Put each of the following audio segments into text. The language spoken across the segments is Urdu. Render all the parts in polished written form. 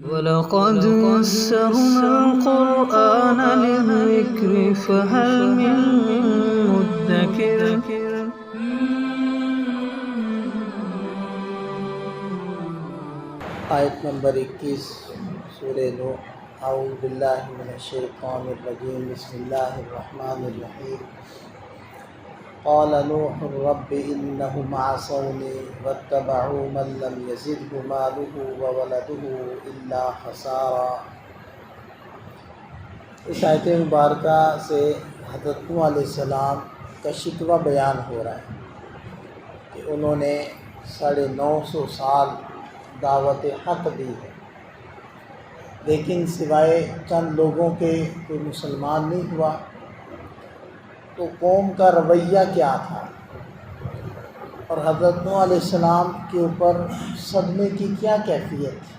وَلَقَدْ يَسَّرْنَا الْقُرْآنَ لِلذِّكْرِ فَهَلْ مِن مُّدَّكِرٍ آیت نمبر 21 سورہ نوح۔ اعوذ باللہ من الشیطان الرجیم، بسم اللہ الرحمن الرحیم۔ قال نوح رب انہم عصونی واتبعوا من لم یزدہ مالہ وولدہ الا خسارا۔ اس آیت مبارکہ سے حضرت نوح علیہ السلام کا شکوہ بیان ہو رہا ہے کہ انہوں نے 950 سال دعوت حق دی ہے، لیکن سوائے چند لوگوں کے کوئی مسلمان نہیں ہوا۔ تو قوم کا رویہ کیا تھا اور حضرت نوح علیہ السلام کے اوپر صدمے کی کیا کیفیت تھی؟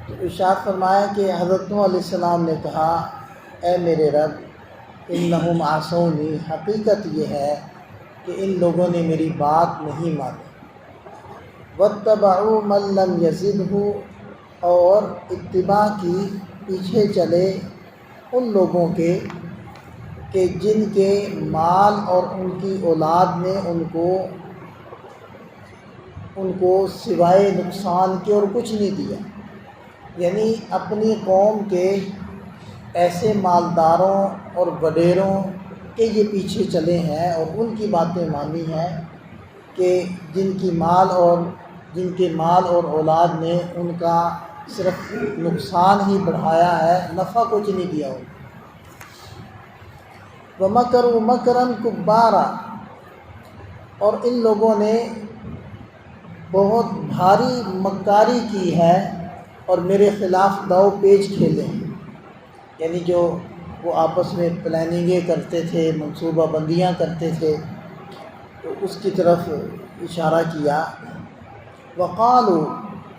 تو ارشاد فرمایا کہ حضرت نوح علیہ السلام نے کہا، اے میرے رب، انہم عصونی، حقیقت یہ ہے کہ ان لوگوں نے میری بات نہیں مانی، واتبعوا من لم یزدہ، اور اتباع کی، پیچھے چلے ان لوگوں کے کہ جن کے مال اور ان کی اولاد نے ان کو سوائے نقصان کے اور کچھ نہیں دیا۔ یعنی اپنی قوم کے ایسے مالداروں اور وڈیروں کے یہ پیچھے چلے ہیں اور ان کی باتیں مانی ہیں کہ جن کے مال اور اولاد نے ان کا صرف نقصان ہی بڑھایا ہے، نفع کچھ نہیں دیا ان کو۔ وَمَكَرُوا مَكْرًا كُبَّارًا، اور ان لوگوں نے بہت بھاری مکاری کی ہے اور میرے خلاف داؤ پیچ کھیلے ہیں۔ یعنی جو وہ آپس میں پلاننگیں کرتے تھے، منصوبہ بندیاں کرتے تھے، تو اس کی طرف اشارہ کیا۔ وقالوا،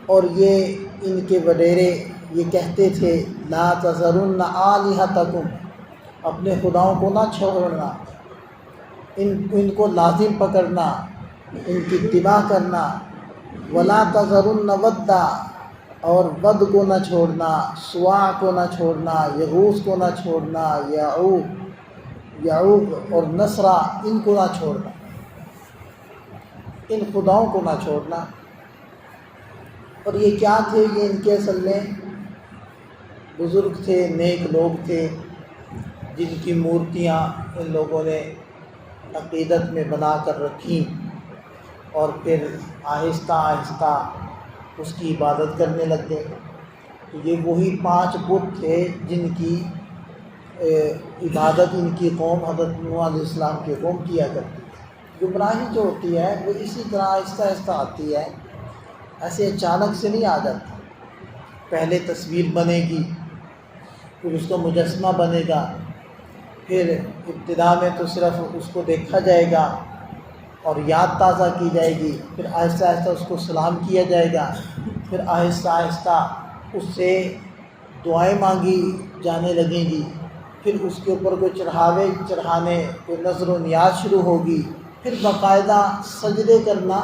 اور یہ ان کے وڈیرے یہ کہتے تھے، لا تذرن آلہتکم، اپنے خداؤں کو نہ چھوڑنا، ان کو لازم پکڑنا، ان کی اتباع کرنا۔ ولا تذرن ودا، اور ود کو نہ چھوڑنا، سواع کو نہ چھوڑنا، یغوث کو نہ چھوڑنا، یعوق اور نصرہ، ان کو نہ چھوڑنا، ان خداؤں کو نہ چھوڑنا۔ اور یہ کیا تھے؟ یہ ان کے اصل میں بزرگ تھے، نیک لوگ تھے، جن کی مورتیاں ان لوگوں نے عقیدت میں بنا کر رکھیں اور پھر آہستہ آہستہ اس کی عبادت کرنے لگ گئے۔ تو یہ وہی 5 بت تھے جن کی عبادت ان کی قوم، حضرت نوح علیہ السلام کی قوم کیا کرتی ہے۔ گمراہی جو ہوتی ہے وہ اسی طرح آہستہ آہستہ آتی ہے، ایسے اچانک سے نہیں آ جاتی۔ پہلے تصویر بنے گی، پھر اس کا مجسمہ بنے گا، پھر ابتدا میں تو صرف اس کو دیکھا جائے گا اور یاد تازہ کی جائے گی، پھر آہستہ آہستہ اس کو سلام کیا جائے گا، پھر آہستہ آہستہ اس سے دعائیں مانگی جانے لگیں گی، پھر اس کے اوپر کوئی چڑھاوے چڑھانے، کوئی نظر و نیاز شروع ہوگی، پھر باقاعدہ سجدے کرنا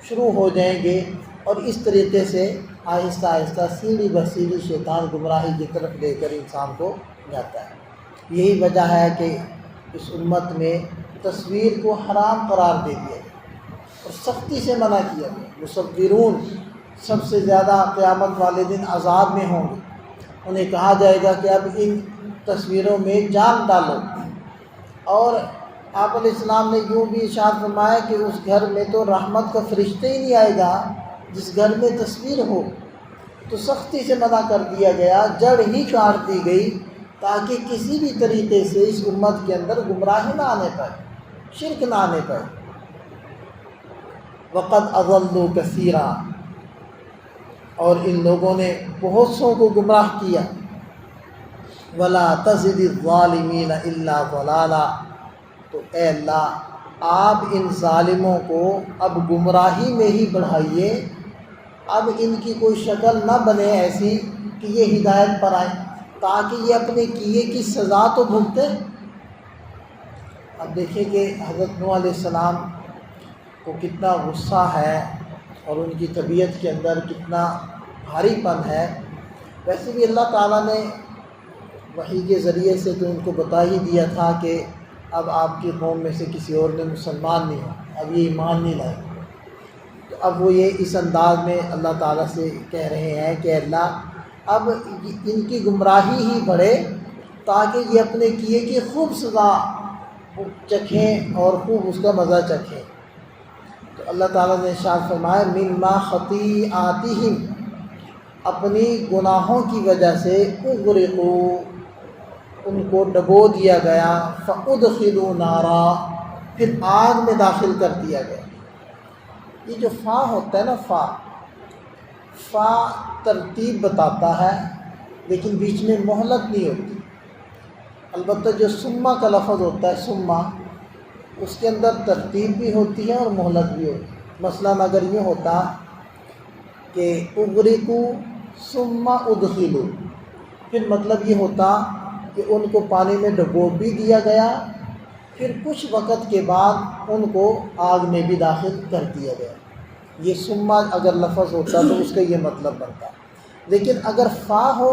شروع ہو جائیں گے، اور اس طریقے سے آہستہ آہستہ سیڑھی بہ سیڑھی شیطان گمراہی کی طرف لے کر انسان کو جاتا ہے۔ یہی وجہ ہے کہ اس امت میں تصویر کو حرام قرار دے دیا گیا اور سختی سے منع کیا گیا۔ مصورون سب سے زیادہ قیامت والے دن عذاب میں ہوں گے، انہیں کہا جائے گا کہ اب ان تصویروں میں جان ڈالو۔ اور آپ علیہ السلام نے یوں بھی ارشاد فرمایا کہ اس گھر میں تو رحمت کا فرشتہ ہی نہیں آئے گا جس گھر میں تصویر ہو۔ تو سختی سے منع کر دیا گیا، جڑ ہی کاٹ دی گئی تاکہ کسی بھی طریقے سے اس امت کے اندر گمراہی نہ آنے پائے، شرک نہ آنے پائے۔ وقد اضلوا کثیرا، اور ان لوگوں نے بہت سو کو گمراہ کیا۔ ولا تزد الظالمین الا ضلالا، تو اے اللہ آپ ان ظالموں کو اب گمراہی میں ہی بڑھائیے، اب ان کی کوئی شکل نہ بنے ایسی کہ یہ ہدایت پر آئیں، تاکہ یہ اپنے کیے کی سزا تو بھگتے۔ اب دیکھیں کہ حضرت نوح علیہ السلام کو کتنا غصہ ہے اور ان کی طبیعت کے اندر کتنا بھاری پن ہے، ویسے بھی اللہ تعالیٰ نے وحی کے ذریعے سے تو ان کو بتا ہی دیا تھا کہ اب آپ کی قوم میں سے کسی اور نے مسلمان نہیں ہو، اب یہ ایمان نہیں لائے. تو اب وہ یہ اس انداز میں اللہ تعالیٰ سے کہہ رہے ہیں کہ اللہ اب ان کی گمراہی ہی بڑھے تاکہ یہ اپنے کیے کی خوب سزا چکھیں اور خوب اس کا مزہ چکھیں. تو اللہ تعالیٰ نے ارشاد فرمایا مما خطیئاتہم، اپنی گناہوں کی وجہ سے اغرقوا، ان کو ڈبو دیا گیا، فادخلوا نارا، پھر آگ میں داخل کر دیا گیا. یہ جو فا ہوتا ہے نا، فا ترتیب بتاتا ہے لیکن بیچ میں مہلت نہیں ہوتی. البتہ جو سما کا لفظ ہوتا ہے، سما، اس کے اندر ترتیب بھی ہوتی ہے اور مہلت بھی ہوتی ہے. مثلاً اگر یہ ہوتا کہ اغرقوا ثم ادخلوا، پھر مطلب یہ ہوتا کہ ان کو پانی میں ڈبو بھی دیا گیا، پھر کچھ وقت کے بعد ان کو آگ میں بھی داخل کر دیا گیا. یہ سما اگر لفظ ہوتا تو اس کا یہ مطلب بنتا. لیکن اگر فا ہو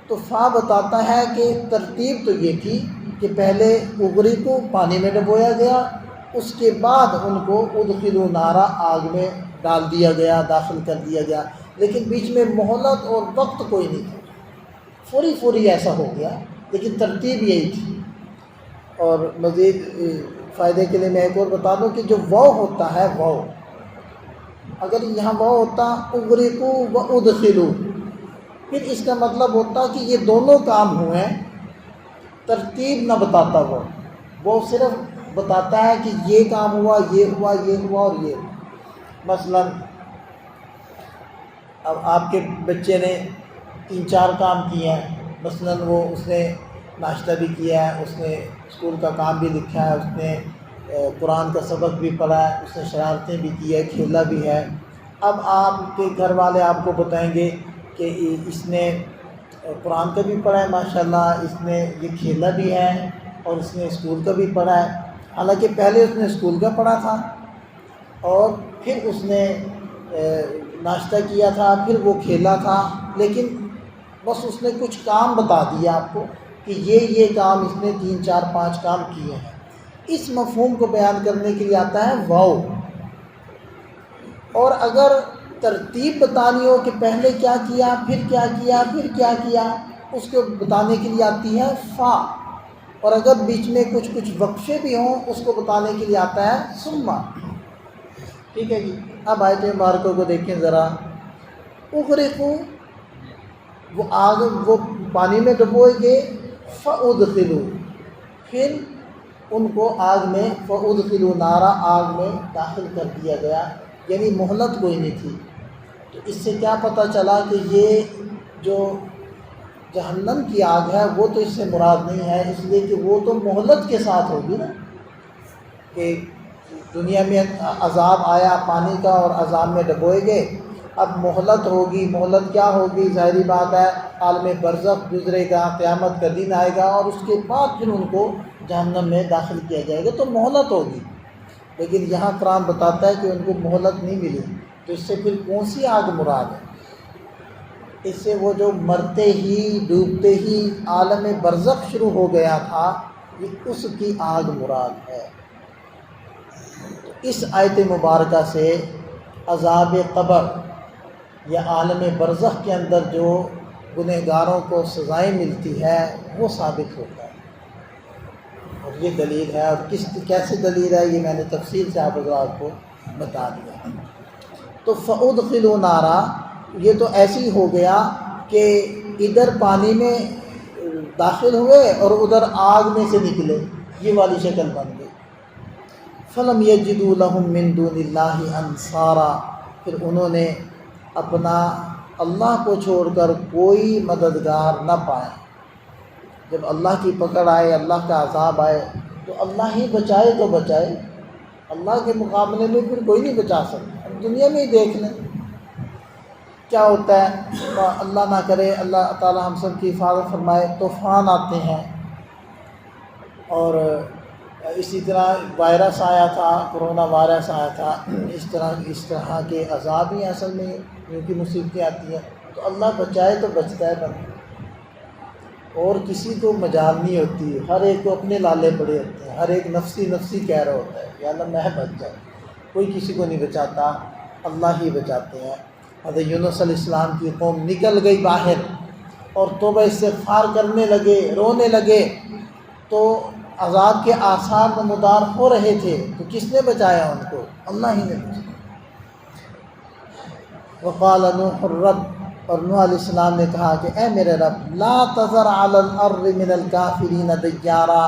تو فا بتاتا ہے کہ ترتیب تو یہ تھی کہ پہلے اغری کو پانی میں ڈبویا گیا، اس کے بعد ان کو ادخلوا نارا، آگ میں ڈال دیا گیا، داخل کر دیا گیا. لیکن بیچ میں مہلت اور وقت کوئی نہیں تھا، فوری ایسا ہو گیا، لیکن ترتیب یہی تھی. اور مزید فائدے کے لیے میں ایک اور بتا دوں کہ جو واو ہوتا ہے، واو اگر یہاں واو ہوتا اغرقوا و ادخلوا، پھر اس کا مطلب ہوتا کہ یہ دونوں کام ہوئے، ترتیب نہ بتاتا. وہ صرف بتاتا ہے کہ یہ کام ہوا، یہ ہوا، یہ ہوا اور یہ ہوا. مثلاً اب آپ کے بچے نے 3-4 کام کیے ہیں. مثلاً اس نے ناشتہ بھی کیا ہے، اس نے اسکول کا کام بھی لکھا ہے، اس نے قرآن کا سبق بھی پڑھا ہے، اس نے شرارتیں بھی کی ہے، کھیلا بھی ہے. اب آپ کے گھر والے آپ کو بتائیں گے کہ اس نے قرآن کا بھی پڑھا ہے ماشاءاللہ، اس نے یہ کھیلا بھی ہے اور اس نے اسکول کا بھی پڑھا ہے. حالانکہ پہلے اس نے اسکول کا پڑھا تھا اور پھر اس نے ناشتہ کیا تھا، پھر وہ کھیلا تھا، لیکن بس اس نے کچھ کام بتا دیا آپ کو کہ یہ کام اس نے 3-4-5 کام کیے ہیں. اس مفہوم کو بیان کرنے کے لیے آتا ہے واو. اور اگر ترتیب بتانی ہو کہ پہلے کیا کیا، پھر کیا کیا، پھر کیا کیا، اس کو بتانے کے لیے آتی ہے فا. اور اگر بیچ میں کچھ وقفے بھی ہوں، اس کو بتانے کے لیے آتا ہے سما. ٹھیک ہے جی. اب آیت مبارکہ کو دیکھیں ذرا. اغرقوا، وہ پانی میں ڈبوئے گئے، فادخلوا، پھر ان کو آگ میں، فادخلوا نارا، آگ میں داخل کر دیا گیا، یعنی مہلت کوئی نہیں تھی. تو اس سے کیا پتہ چلا کہ یہ جو جہنم کی آگ ہے وہ تو اس سے مراد نہیں ہے، اس لیے کہ وہ تو مہلت کے ساتھ ہوگی نا. کہ دنیا میں عذاب آیا پانی کا اور عذاب میں ڈبوئے گئے، اب مہلت ہوگی. مہلت کیا ہوگی؟ ظاہری بات ہے عالم برزخ گزرے گا، قیامت کا دن آئے گا اور اس کے بعد پھر ان کو جہنم میں داخل کیا جائے گا، تو مہلت ہوگی. لیکن یہاں قرآن بتاتا ہے کہ ان کو مہلت نہیں ملی. تو اس سے پھر کون سی آگ مراد ہے؟ اس سے وہ جو مرتے ہی ڈوبتے ہی عالم برزخ شروع ہو گیا تھا، یہ اس کی آگ مراد ہے. اس آیت مبارکہ سے عذاب قبر یا عالم برزخ کے اندر جو گنہگاروں کو سزائیں ملتی ہے وہ ثابت ہوتا ہے. اور یہ دلیل ہے، اور کیسے دلیل ہے یہ میں نے تفصیل سے آپ حضرات کو بتا دیا. تو فادخلوا نارا، یہ تو ایسے ہی ہو گیا کہ ادھر پانی میں داخل ہوئے اور ادھر آگ میں سے نکلے، یہ والی شکل بن گئی. فلم یجدوا لهم من دون اللہ انصارا، پھر انہوں نے اپنا اللہ کو چھوڑ کر کوئی مددگار نہ پائے. جب اللہ کی پکڑ آئے، اللہ کا عذاب آئے تو اللہ ہی بچائے تو بچائے، اللہ کے مقابلے میں پھر کوئی نہیں بچا سکتا. اب دنیا میں ہی دیکھ لیں کیا ہوتا ہے. اللہ نہ کرے، اللہ تعالی ہم سب کی حفاظت فرمائے، طوفان آتے ہیں. اور اسی طرح وائرس آیا تھا، کرونا وائرس آیا تھا. اس طرح کے عذاب ہی اصل میں کیونکہ مصیبتیں آتی ہیں. تو اللہ بچائے تو بچتا ہے بندہ، اور کسی کو مجال نہیں ہوتی، ہر ایک کو اپنے لالے پڑے ہوتے ہیں، ہر ایک نفسی نفسی کہہ رہا ہوتا ہے یا اللہ میں بچ جاؤں، کوئی کسی کو نہیں بچاتا، اللہ ہی بچاتے ہیں۔ حضرت یونس علیہ السلام کی قوم نکل گئی باہر اور توبہ استغفار کرنے لگے، رونے لگے، تو عذاب کے آثار نمودار ہو رہے تھے، تو کس نے بچایا ان کو؟ اللہ ہی نے بچایا۔ وقال نوح الرب، اور نوح علیہ السلام نے کہا کہ اے میرے رب، لا تذر علی الارض من الکافرین دیارا،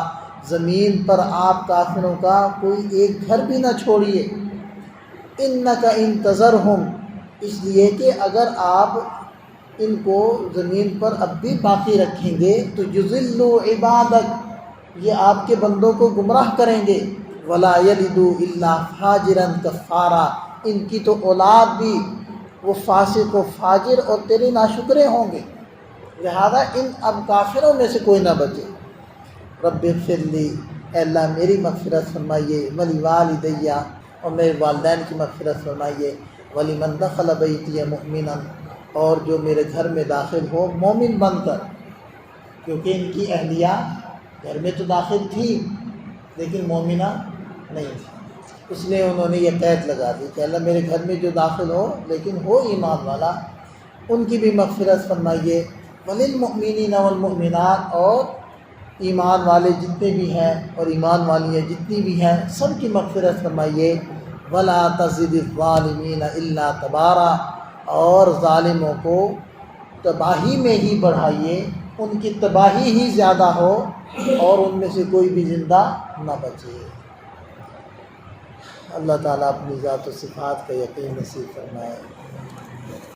زمین پر آپ کافروں کا کوئی ایک گھر بھی نہ چھوڑیے، انک ان تذرہم، اس لیے کہ اگر آپ ان کو زمین پر اب بھی باقی رکھیں گے تو یضلوا عبادک، یہ آپ کے بندوں کو گمراہ کریں گے، ولا یلدوا الا فاجرا کفارا، ان کی تو اولاد بھی وہ فاسق و فاجر اور تیرے ناشکرے ہوں گے، لہذا ان اب کافروں میں سے کوئی نہ بچے۔ رب اغفر لی، اے اللہ میری مغفرت فرمائیے، ولی والدیہ، اور میرے والدین کی مغفرت فرمائیے، ولمن دخل بیتی مؤمنا، اور جو میرے گھر میں داخل ہو مومن بن کر، کیونکہ ان کی اہلیہ گھر میں تو داخل تھی لیکن مومنہ نہیں تھی، اس لیے انہوں نے یہ قید لگا دی کہ اللہ میرے گھر میں جو داخل ہو لیکن ہو ایمان والا، ان کی بھی مغفرت فرمائیے، وللمؤمنین والمؤمنات، اور ایمان والے جتنے بھی ہیں اور ایمان والی ہیں جتنی بھی ہیں سب کی مغفرت فرمائیے، ولا تزد الظالمین الا تبارا، اور ظالموں کو تباہی میں ہی بڑھائیے، ان کی تباہی ہی زیادہ ہو اور ان میں سے کوئی بھی زندہ نہ بچے۔ اللہ تعالیٰ اپنی ذات و صفات کا یقین نصیب فرمائے۔